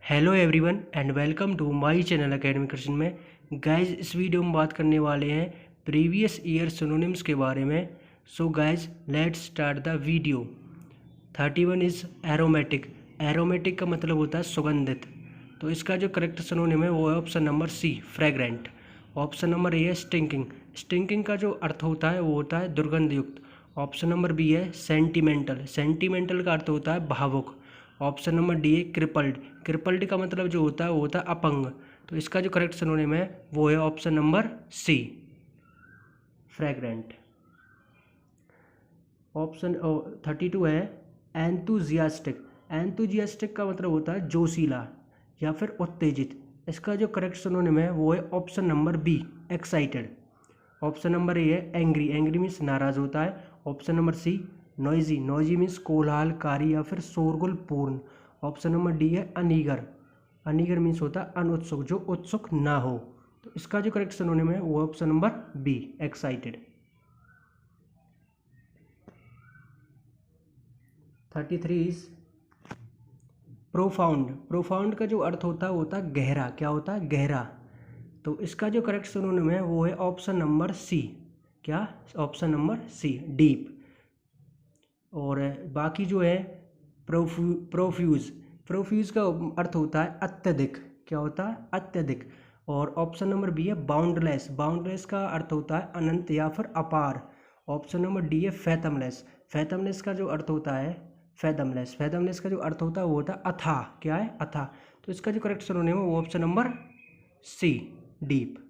Hello everyone and welcome to my channel academic question में। Guys इस video में बात करने वाले हैं प्रीवियस ईयर सिनोनिम्स के बारे में। So guys let's start the video. 31 is aromatic. Aromatic का मतलब होता है सुगंधित, तो इसका जो करेक्ट सिनोनिम है वो है option number C fragrant. Option number A है स्टिंकिंग। स्टिंकिंग का जो अर्थ होता है वो होता है दुर्गंधयुक्त। ऑप्शन नंबर बी है सेंटिमेंटल। सेंटिमेंटल का अर्थ होता है भावुक। ऑप्शन नंबर डी है क्रिपल्ड। क्रिपल्ड का मतलब जो होता है वो होता है अपंग। तो इसका जो करेक्ट सिनोनिम है वो है option number C fragrant. Option 32 है एंथुजियास्टिक। एंथुजियास्टिक का मतलब होता है जोशीला या फिर उत्तेजित। इसका जो करेक्ट सिनोनिम है वो है option number B excited. Option number A है एंग्री। एंग्री मीन्स नाराज होता है। Option number C noisy. Noisy means कोलाहलकारी या फिर शोरगुलपूर्ण। ऑप्शन नंबर डी है अनीगर। अनीगर मीन्स होता है अनउत्सुक, जो उत्सुक ना हो। तो इसका जो करेक्ट सिनोनिम है वो option number B excited. 33 is profound. Profound का जो अर्थ होता है वो होता है गहरा। क्या होता है? गहरा। तो इसका जो करेक्ट सिनोनिम है वो है ऑप्शन नंबर सी। क्या? Option number C deep. और बाकी जो है प्रोफ्यूज। प्रोफ्यूज का अर्थ होता है अत्यधिक। क्या होता है? अत्यधिक। और ऑप्शन नंबर बी है बाउंडलेस। बाउंडलेस का अर्थ होता है अनंत या फिर अपार। ऑप्शन नंबर डी है फैथमलेस। फैथमलेस का जो अर्थ होता है फैथमलेस। फैथमलेस का जो अर्थ होता है वो होता है अथाह। क्या है? अथाह। तो इसका जो करेक्ट सिनोनिम है वो option number C deep.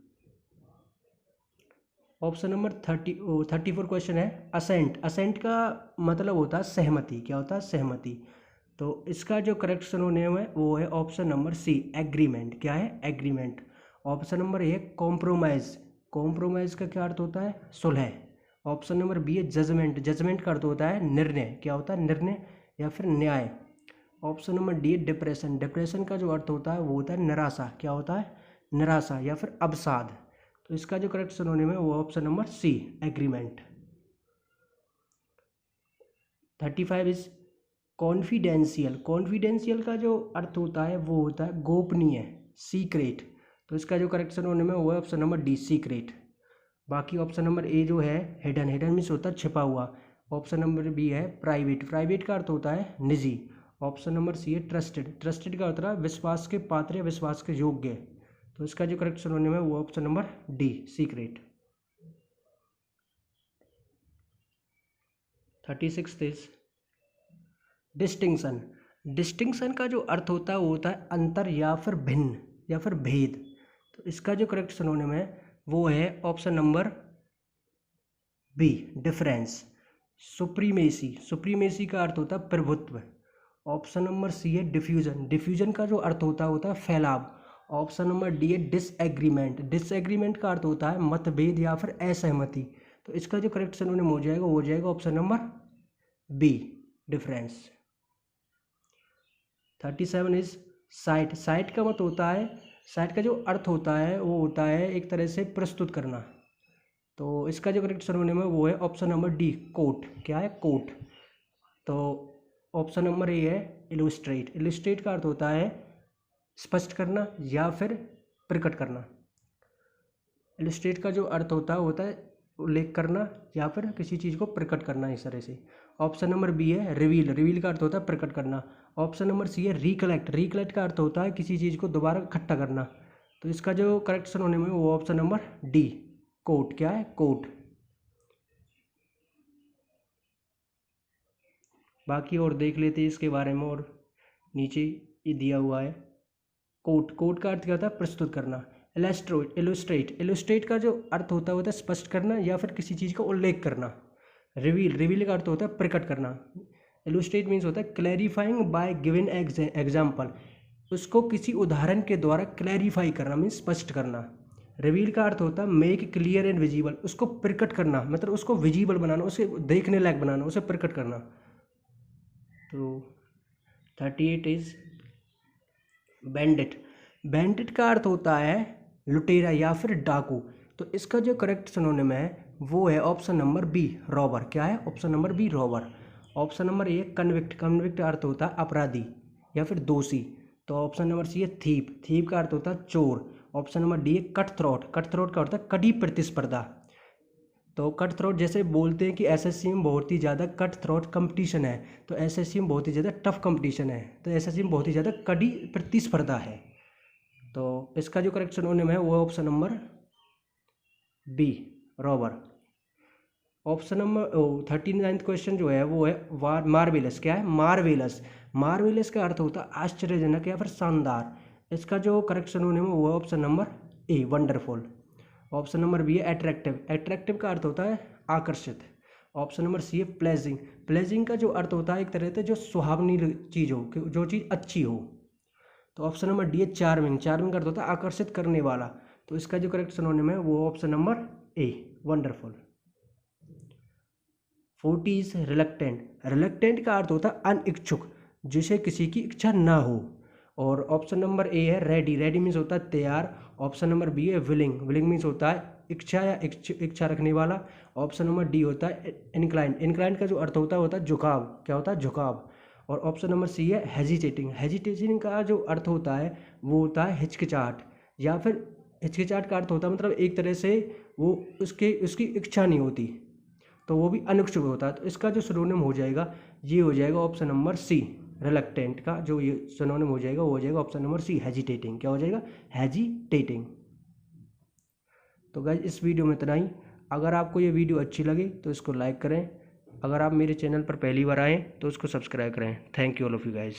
Option number 34 question है असेंट। असेंट का मतलब होता है सहमति। क्या होता है? सहमति। तो इसका जो करेक्ट सिनोनिम है वो है ऑप्शन नंबर सी एग्रीमेंट। क्या है? एग्रीमेंट। ऑप्शन नंबर ए कॉम्प्रोमाइज। कॉम्प्रोमाइज का क्या अर्थ होता है? सुलह। ऑप्शन नंबर बी है जजमेंट। जजमेंट का अर्थ होता है निर्णय। क्या होता है? निर्णय या फिर न्याय। ऑप्शन नंबर डी है डिप्रेशन। डिप्रेशन का जो अर्थ होता है वो होता है निराशा। क्या होता है? निराशा या फिर अवसाद। तो इसका जो करेक्ट सिनोनिम है वो option number C agreement. 35 is confidential. Confidential का जो अर्थ होता है वो होता है गोपनीय, सीक्रेट। तो इसका जो करेक्ट सिनोनिम है वो है ऑप्शन नंबर डी सीक्रेट। बाकी ऑप्शन नंबर ए जो है हिडन। हिडन मीन्स होता है छिपा हुआ। ऑप्शन नंबर बी है प्राइवेट। प्राइवेट का अर्थ होता है निजी। ऑप्शन नंबर सी है ट्रस्टेड। ट्रस्टेड का अर्थ है विश्वास के पात्र या विश्वास के योग्य। तो इसका जो करेक्ट सिनोनिम है वो option number D secret. 36 is distinction. Distinction का जो अर्थ होता है वो होता है अंतर या फिर भिन्न या फिर भेद। तो इसका जो करेक्ट सिनोनिम है वो है option number B difference. Supremacy. Supremacy का अर्थ होता है प्रभुत्व। ऑप्शन नंबर सी है डिफ्यूजन। डिफ्यूजन का जो अर्थ होता है फैलाव। ऑप्शन नंबर डी है डिसएग्रीमेंट। डिसएग्रीमेंट का अर्थ होता है मतभेद या फिर असहमति। तो इसका जो करेक्ट सिनोनिम हो जाएगा वो हो जाएगा option number B difference. 37 is sight. Sight का मतलब होता है, साइट का जो अर्थ होता है वो होता है एक तरह से प्रस्तुत करना। तो इसका जो करेक्ट सिनोनिम है वो है ऑप्शन नंबर डी कोट। क्या है? कोट। तो ऑप्शन नंबर ए है इलुस्ट्रेट। इलुस्ट्रेट का अर्थ होता है स्पष्ट करना या फिर प्रकट करना। इलुस्ट्रेट का जो अर्थ होता है उल्लेख करना या फिर किसी चीज़ को प्रकट करना इस तरह से। ऑप्शन नंबर बी है रिवील। रिवील का अर्थ होता है प्रकट करना। ऑप्शन नंबर सी है रिकलेक्ट। रिकलेक्ट का अर्थ होता है किसी चीज़ को दोबारा इकट्ठा करना। तो इसका जो करेक्ट सिनोनिम है वो ऑप्शन नंबर डी कोट। क्या है? कोट। बाकी और देख लेते हैं इसके बारे में, और नीचे ये दिया हुआ है कोट। कोट का अर्थ क्या होता है? प्रस्तुत करना। इलुस्ट्रेट। इलुस्ट्रेट का जो अर्थ होता है स्पष्ट करना या फिर किसी चीज़ का उल्लेख करना। रिवील। रिवील का अर्थ होता है प्रकट करना। इलुस्ट्रेट मीन्स होता है क्लैरिफाइंग बाय गिवन एग्जाम्पल। उसको किसी उदाहरण के द्वारा क्लैरिफाई करना मीन्स स्पष्ट करना। रिवील का अर्थ होता है मेक क्लियर एंड विजिबल। उसको प्रकट करना मतलब उसको विजिबल बनाना, उसे देखने लायक बनाना, उसे प्रकट करना। तो 38 इज बैंडिट। बैंडिट का अर्थ होता है लुटेरा या फिर डाकू। तो इसका जो करेक्ट सिनोनिम है वो है ऑप्शन नंबर बी रॉबर। क्या है? Option number B robber. Option number A convict. Convict अर्थ होता है अपराधी या फिर दोषी। तो ऑप्शन नंबर सी है थीप, थीप का अर्थ होता है चोर। ऑप्शन नंबर डी है कट थ्रोट, कट थ्रोट का होता है कड़ी प्रतिस्पर्धा। तो कट थ्रोट जैसे बोलते हैं कि एसएससी में बहुत ही ज़्यादा कट थ्रोट कंपटीशन है, तो एसएससी में बहुत ही ज़्यादा टफ कंपटीशन है, तो एसएससी में बहुत ही ज़्यादा कड़ी प्रतिस्पर्धा है। तो इसका जो करेक्ट सिनोनिम है वो option number B, robber. Option number 39 question जो है वो है मार्वेलस। क्या है? मार्वेलस। मार्वेलस का अर्थ होता है आश्चर्यजनक या फिर शानदार। इसका जो करेक्ट सिनोनिम है वो है option number A, wonderful. Option number B है अट्रैक्टिव, अट्रैक्टिव का अर्थ होता है आकर्षित। ऑप्शन नंबर सी है प्लेजिंग, प्लेजिंग का जो अर्थ होता है एक तरह से जो सुहावनी चीज़ हो, जो चीज़ अच्छी हो। तो ऑप्शन नंबर डी है चार्मिंग, चार्मिंग का अर्थ होता है आकर्षित करने वाला। तो इसका जो करेक्ट सिनोनिम है वो option number A, wonderful. 40 is reluctant, reluctant का अर्थ होता है अनिच्छुक, जिसे किसी की इच्छा ना हो। और ऑप्शन नंबर ए है रेडी, रेडी मीन्स होता है तैयार। ऑप्शन नंबर बी है विलिंग, विलिंग मीन्स होता है इच्छा या इच्छा रखने वाला। ऑप्शन नंबर डी होता है इनक्लाइंड, इनक्लाइंड का जो अर्थ होता है झुकाव। क्या होता है? झुकाव। और ऑप्शन नंबर सी है हेजिटेटिंग, हेजिटेटिंग का जो अर्थ होता है वो होता है हिचकिचाहट, या फिर हिचकिचाहट का अर्थ होता है मतलब एक तरह से वो उसकी इच्छा नहीं होती, तो वो भी अनिच्छुक होता है। तो इसका जो सिनोनिम हो जाएगा ये हो जाएगा ऑप्शन नंबर सी, रिलक्टेंट का जो ये सिनोनिम हो जाएगा वो हो जाएगा ऑप्शन नंबर सी, हेजिटेटिंग। क्या हो जाएगा? हेजिटेटिंग। तो गाइज इस वीडियो में इतना ही। अगर आपको ये वीडियो अच्छी लगी तो इसको लाइक करें, अगर आप मेरे चैनल पर पहली बार आएँ तो उसको सब्सक्राइब करें। Thank you all of you guys.